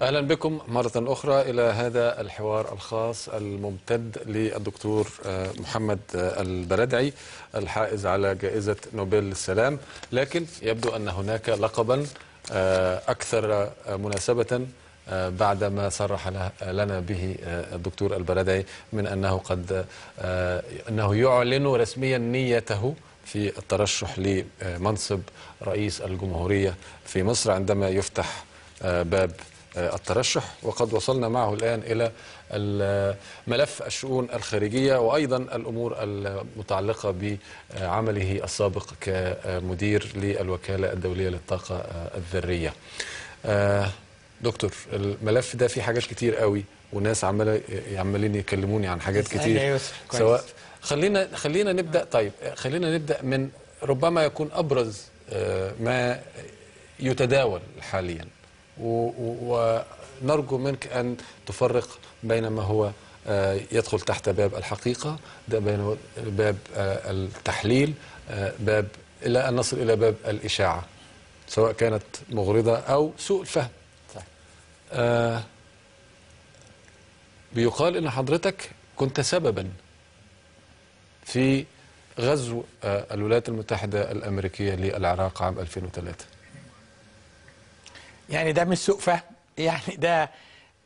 أهلا بكم مرة أخرى إلى هذا الحوار الخاص الممتد للدكتور محمد البرادعي الحائز على جائزة نوبل للسلام. لكن يبدو أن هناك لقبا أكثر مناسبة بعدما صرح لنا به الدكتور البرادعي من أنه أنه يعلن رسميا نيته في الترشح لمنصب رئيس الجمهورية في مصر عندما يفتح باب الترشح. وقد وصلنا معه الآن إلى ملف الشؤون الخارجية وأيضا الأمور المتعلقة بعمله السابق كمدير للوكالة الدولية للطاقة الذرية. دكتور، الملف ده فيه حاجات كتير قوي وناس عمالين يكلموني عن حاجات كتير. سواء خلينا نبدأ. طيب خلينا نبدأ من ربما يكون أبرز ما يتداول حاليا، ونرجو منك أن تفرق بين ما هو يدخل تحت باب الحقيقة، ده بين باب التحليل، باب إلى أن نصل إلى باب الإشاعة سواء كانت مغرضة أو سوء الفهم. بيقال إن حضرتك كنت سببا في غزو الولايات المتحدة الأمريكية للعراق عام 2003. يعني ده مش سوء فهم، يعني ده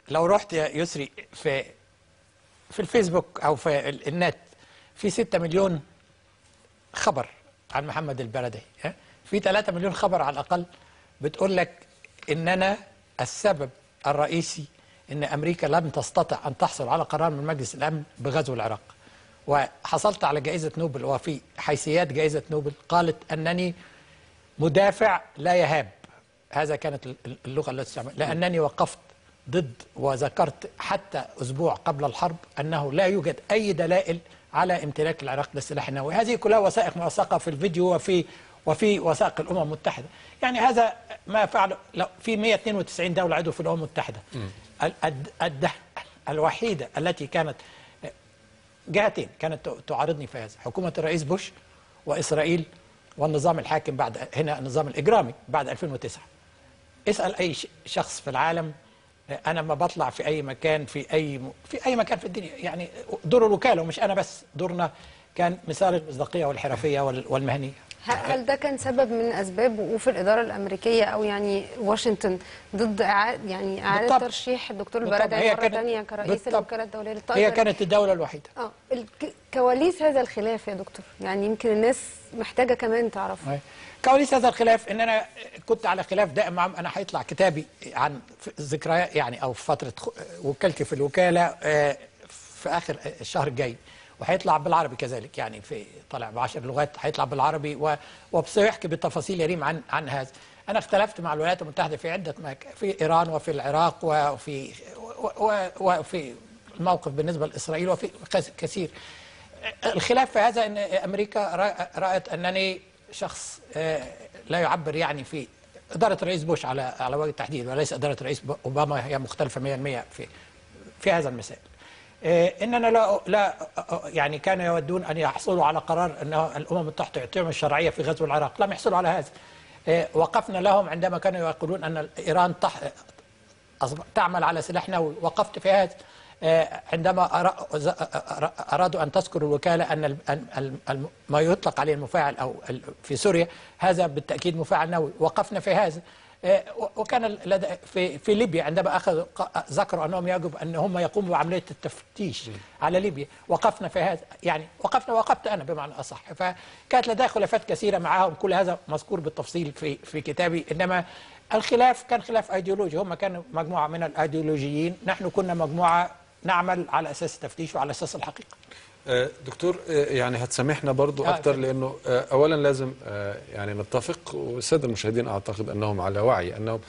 لو رحت يا يسري في الفيسبوك او في النت في 6 مليون خبر عن محمد البرادعي، في 3 مليون خبر على الاقل بتقول لك ان انا السبب الرئيسي ان امريكا لم تستطع ان تحصل على قرار من مجلس الامن بغزو العراق، وحصلت على جائزة نوبل، وفي حيثيات جائزة نوبل قالت انني مدافع لا يهاب. هذا كانت اللغة التي استعملت، لأنني وقفت ضد وذكرت حتى أسبوع قبل الحرب أنه لا يوجد أي دلائل على امتلاك العراق للسلاح النووي. هذه كلها وثائق موثقة في الفيديو وفي وثائق الأمم المتحدة. يعني هذا ما فعله في 192 دولة عضو في الأمم المتحدة. الوحيدة التي كانت جهتين كانت تعارضني في هذا، حكومة الرئيس بوش وإسرائيل والنظام الحاكم بعد هنا النظام الإجرامي بعد 2009. اسأل أي شخص في العالم، أنا ما بطلع في أي مكان في أي مكان في الدنيا، يعني دور الوكالة ومش أنا بس، دورنا كان مثال المصداقية والحرفية والمهنية. هل ده كان سبب من أسباب وقوف الإدارة الأمريكية أو يعني واشنطن ضد إعادة ترشيح الدكتور البرادعي مرة ثانية كرئيس الوكالة الدولية للطاقة؟ هي كانت الدولة الوحيدة. كواليس هذا الخلاف يا دكتور، يعني يمكن الناس محتاجة كمان تعرفها. كواليس هذا الخلاف ان انا كنت على خلاف دائم مع انا هيطلع كتابي عن ذكريات يعني او فتره وكالتي في الوكاله في اخر الشهر الجاي، وهيطلع بالعربي كذلك، يعني في طالع ب10 لغات هيطلع بالعربي وسيحكي بالتفاصيل يريم عن هذا. انا اختلفت مع الولايات المتحده في عده في ايران وفي العراق وفي الموقف بالنسبه لاسرائيل وفي كثير. الخلاف في هذا ان امريكا رأت انني شخص لا يعبر يعني في إدارة الرئيس بوش على وجه التحديد، وليس إدارة الرئيس أوباما، هي مختلفة 100% في هذا المسائل. إننا لا يعني كانوا يودون أن يحصلوا على قرار أن الأمم المتحدة تعطيهم الشرعية في غزو العراق، لم يحصلوا على هذا. وقفنا لهم عندما كانوا يقولون أن إيران تعمل على سلاح نووي، وقفت في هذا. عندما أرادوا أن تذكر الوكالة أن ما يطلق عليه المفاعل أو في سوريا هذا بالتأكيد مفاعل نووي، وقفنا في هذا. وكان في ليبيا عندما ذكروا أنهم يجب أن هم يقوموا بعملية التفتيش على ليبيا، وقفنا في هذا. يعني وقفت أنا بمعنى أصح. فكانت لدي خلافات كثيرة معهم، كل هذا مذكور بالتفصيل في كتابي. إنما الخلاف كان خلاف أيديولوجي، هم كانوا مجموعة من الأيديولوجيين، نحن كنا مجموعة نعمل على أساس التفتيش وعلى أساس الحقيقة. دكتور، يعني هتسامحنا برضو أكتر، لأنه أولا لازم يعني نتفق، والسادة المشاهدين أعتقد أنهم على وعي أنهم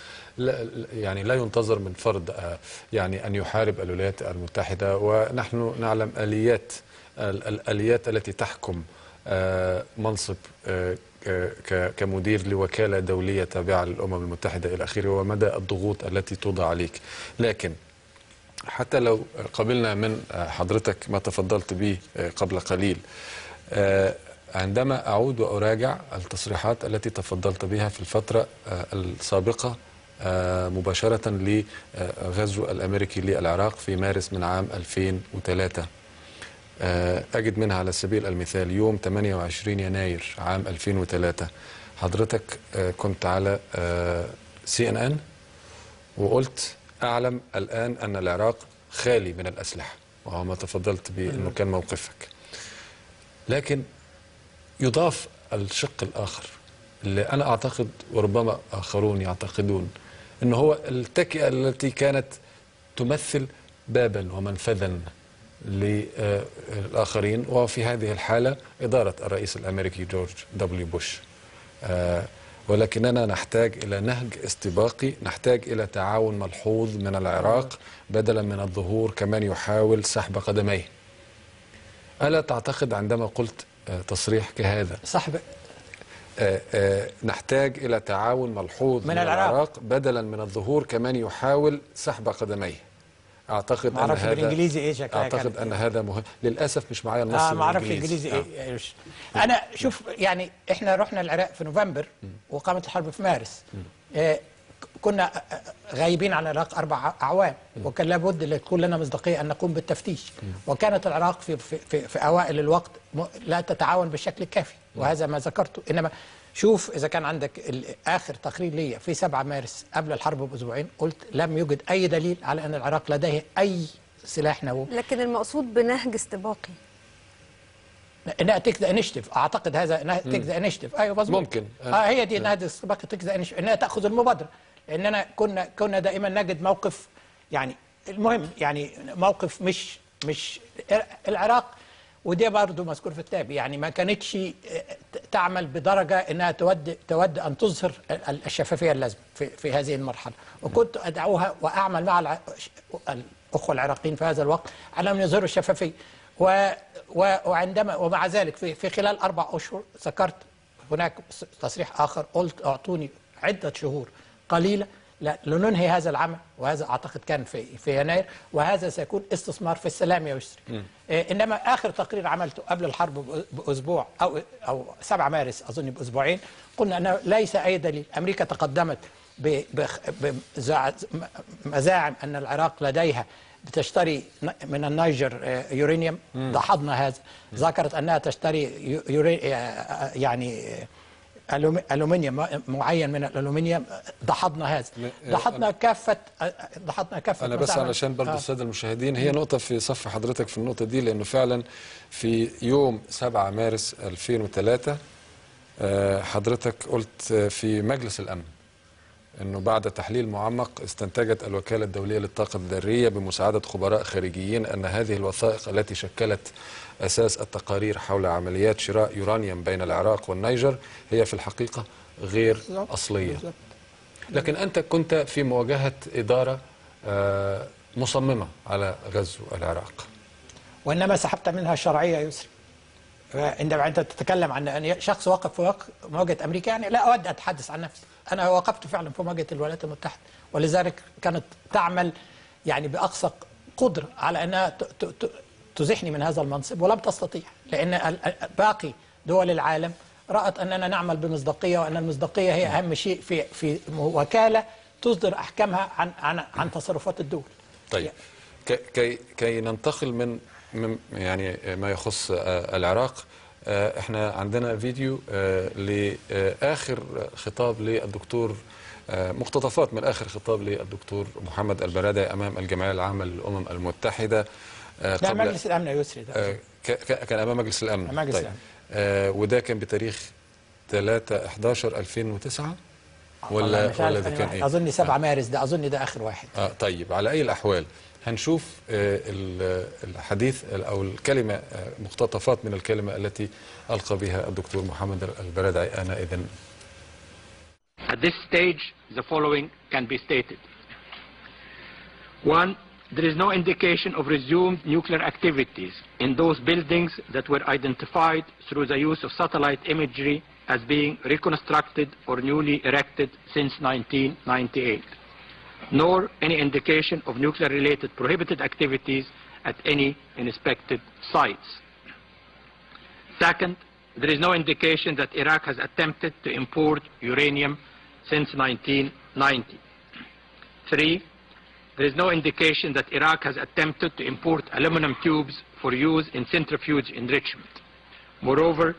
يعني لا ينتظر من فرد يعني أن يحارب الولايات المتحدة، ونحن نعلم الآليات التي تحكم منصب كمدير لوكالة دولية تابعة للأمم المتحدة إلى آخره، ومدى الضغوط التي توضع عليك. لكن حتى لو قبلنا من حضرتك ما تفضلت به قبل قليل، عندما أعود وأراجع التصريحات التي تفضلت بها في الفترة السابقة مباشرة لغزو الأمريكي للعراق في مارس من عام 2003. أجد منها على سبيل المثال يوم 28 يناير عام 2003 حضرتك كنت على CNN وقلت: أعلم الآن أن العراق خالي من الأسلحة، وهو ما تفضلت بأنه كان موقفك. لكن يضاف الشق الآخر اللي أنا أعتقد وربما آخرون يعتقدون أنه هو التكئة التي كانت تمثل بابا ومنفذا للآخرين، وفي هذه الحالة إدارة الرئيس الأمريكي جورج دبليو بوش. ولكننا نحتاج إلى نهج استباقي، نحتاج إلى تعاون ملحوظ من العراق بدلا من الظهور كمن يحاول سحب قدميه. ألا تعتقد عندما قلت تصريح كهذا سحب نحتاج إلى تعاون ملحوظ من العراق بدلا من الظهور كمن يحاول سحب قدميه؟ اعتقد ان هذا بالانجليزي ايه شكلها، اعتقد ان هذا مهم. للاسف مش معايا النص ما اعرفش الانجليزي ايه. انا شوف، يعني احنا رحنا العراق في نوفمبر وقامت الحرب في مارس. كنا غايبين عن العراق 4 أعوام، وكان لابد لتكون لنا مصداقيه ان نقوم بالتفتيش. وكانت العراق في اوائل الوقت لا تتعاون بالشكل الكافي، وهذا ما ذكرته. انما شوف، إذا كان عندك آخر تقرير لي في 7 مارس قبل الحرب بأسبوعين قلت لم يوجد أي دليل على أن العراق لديه أي سلاح نووي. لكن المقصود بنهج استباقي انها تيك ذا انيشيتيف، اعتقد هذا انها تيك ذا انيشيتيف. ايوه مظبوط، ممكن هي دي نهج استباقي، تيك ذا انيشيتيف، انها تاخذ المبادره. لاننا كنا دائما نجد موقف، يعني المهم يعني موقف مش العراق، ودي برضه مذكور في الكتاب، يعني ما كانتش تعمل بدرجه انها تود ان تظهر الشفافيه اللازمه في هذه المرحله. وكنت ادعوها واعمل مع الاخوه العراقيين في هذا الوقت على ان يظهروا الشفافيه. وعندما ومع ذلك في خلال 4 أشهر ذكرت هناك تصريح آخر، قلت اعطوني عدة شهور قليلة لننهي هذا العمل، وهذا أعتقد كان في يناير، وهذا سيكون استثمار في السلام يا يسري. إنما آخر تقرير عملته قبل الحرب بأسبوع أو 7 مارس أظن بأسبوعين، قلنا أنه ليس أي دليل. أمريكا تقدمت بمزاعم أن العراق لديها بتشتري من النيجر يورانيوم، دحضنا هذا. ذكرت أنها تشتري يعني ألومنيوم معين من الألومنيوم، دحضنا هذا. دحضنا كافة أنا بس علشان برضه السادة المشاهدين، هي نقطة في صف حضرتك في النقطة دي، لأنه فعلا في يوم 7 مارس 2003 حضرتك قلت في مجلس الأمن أنه بعد تحليل معمق استنتجت الوكالة الدولية للطاقة الذرية بمساعدة خبراء خارجيين أن هذه الوثائق التي شكلت أساس التقارير حول عمليات شراء يورانيوم بين العراق والنيجر هي في الحقيقة غير أصلية. لكن أنت كنت في مواجهة إدارة مصممة على غزو العراق، وإنما سحبت منها الشرعية يا يسري. عندما أنت تتكلم عن أن شخص وقف في مواجهة أمريكا، يعني لا أود أتحدث عن نفسي. أنا وقفت فعلا في مواجهة الولايات المتحدة، ولذلك كانت تعمل يعني بأقصى قدرة على أنها تزحني من هذا المنصب، ولم تستطيع، لأن باقي دول العالم رأت أننا نعمل بمصداقية، وأن المصداقية هي أهم شيء في وكالة تصدر أحكامها عن تصرفات الدول. طيب، كي ننتقل من يعني ما يخص العراق، احنا عندنا فيديو لآخر خطاب للدكتور، مقتطفات من آخر خطاب للدكتور محمد البرادعي أمام الجمعية العامة للأمم المتحدة. ده مجلس الأمن يا يسري، ده كان أمام مجلس الأمن. مجلس طيب. وده كان بتاريخ 3/11/2009 ولا ده كان ايه؟ أظن 7 مارس، ده أظن ده آخر واحد. طيب، على أي الأحوال هنشوف الحديث أو الكلمة، مقتطفات من الكلمة التي ألقى بها الدكتور محمد البرادعي آنئذ. At this stage, the following can be stated. 1. There is no indication of resumed nuclear activities in those buildings that were identified through the use of satellite imagery as being reconstructed or newly erected since 1998. Nor any indication of nuclear-related prohibited activities at any inspected sites. Second, there is no indication that Iraq has attempted to import uranium since 1990. 3, there is no indication that Iraq has attempted to import aluminum tubes for use in centrifuge enrichment. Moreover,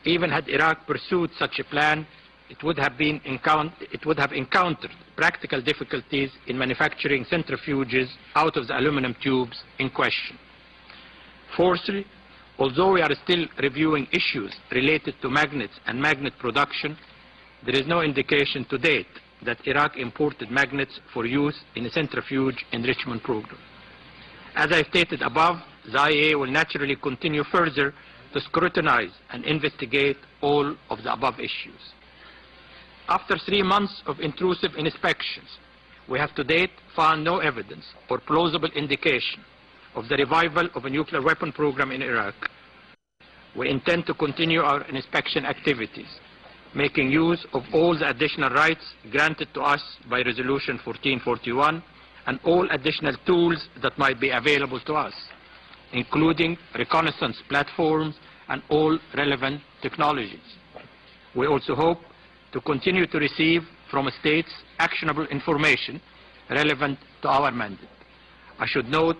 even had Iraq pursued such a plan, it would have encountered practical difficulties in manufacturing centrifuges out of the aluminum tubes in question. Fourthly, although we are still reviewing issues related to magnets and magnet production, there is no indication to date that Iraq imported magnets for use in a centrifuge enrichment program. As I stated above, the IAEA will naturally continue further to scrutinize and investigate all of the above issues. After 3 months of intrusive inspections, we have to date found no evidence or plausible indication of the revival of a nuclear weapon program in Iraq. We intend to continue our inspection activities, making use of all the additional rights granted to us by Resolution 1441 and all additional tools that might be available to us, including reconnaissance platforms and all relevant technologies. We also hope to continue to receive from states actionable information relevant to our mandate. I should note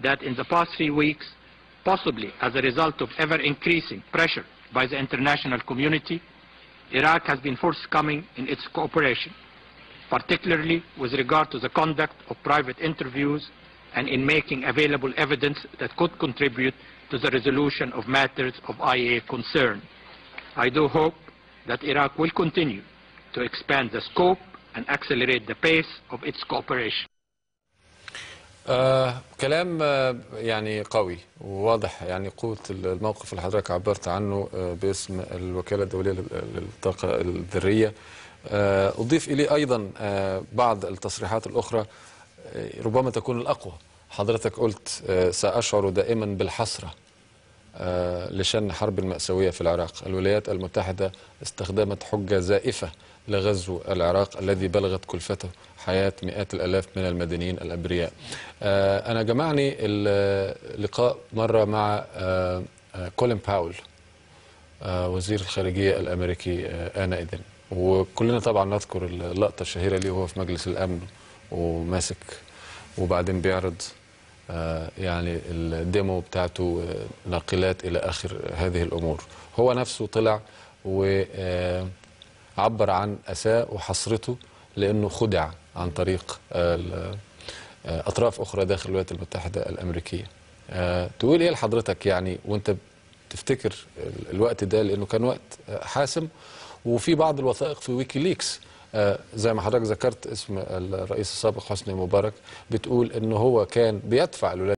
that in the past 3 weeks, possibly as a result of ever-increasing pressure by the international community, Iraq has been forthcoming in its cooperation, particularly with regard to the conduct of private interviews and in making available evidence that could contribute to the resolution of matters of IAEA concern. I do hope that Iraq will continue to expand the scope and accelerate the pace of its cooperation. كلام يعني قوي وواضح، يعني قوة الموقف اللي حضرتك عبرت عنه باسم الوكالة الدولية للطاقة الذرية. أضيف إليه أيضا بعض التصريحات الأخرى ربما تكون الأقوى. حضرتك قلت سأشعر دائما بالحسرة لشن حرب المأساوية في العراق. الولايات المتحدة استخدمت حجة زائفة لغزو العراق الذي بلغت كلفته حياة مئات الآلاف من المدنيين الأبرياء. أنا جمعني اللقاء مرة مع كولين باول وزير الخارجية الأمريكي آنئذ، وكلنا طبعا نذكر اللقطة الشهيرة ليه وهو في مجلس الأمن وماسك وبعدين بيعرض يعني الديمو بتاعته ناقلات إلى آخر هذه الأمور. هو نفسه طلع وعبر عن أساء وحسرته لأنه خدع عن طريق أطراف أخرى داخل الولايات المتحدة الأمريكية. تقول إيه لحضرتك يعني وأنت تفتكر الوقت ده، لأنه كان وقت حاسم وفي بعض الوثائق في ويكيليكس زي ما حضرتك ذكرت اسم الرئيس السابق حسني مبارك بتقول إنه هو كان بيدفع الولايات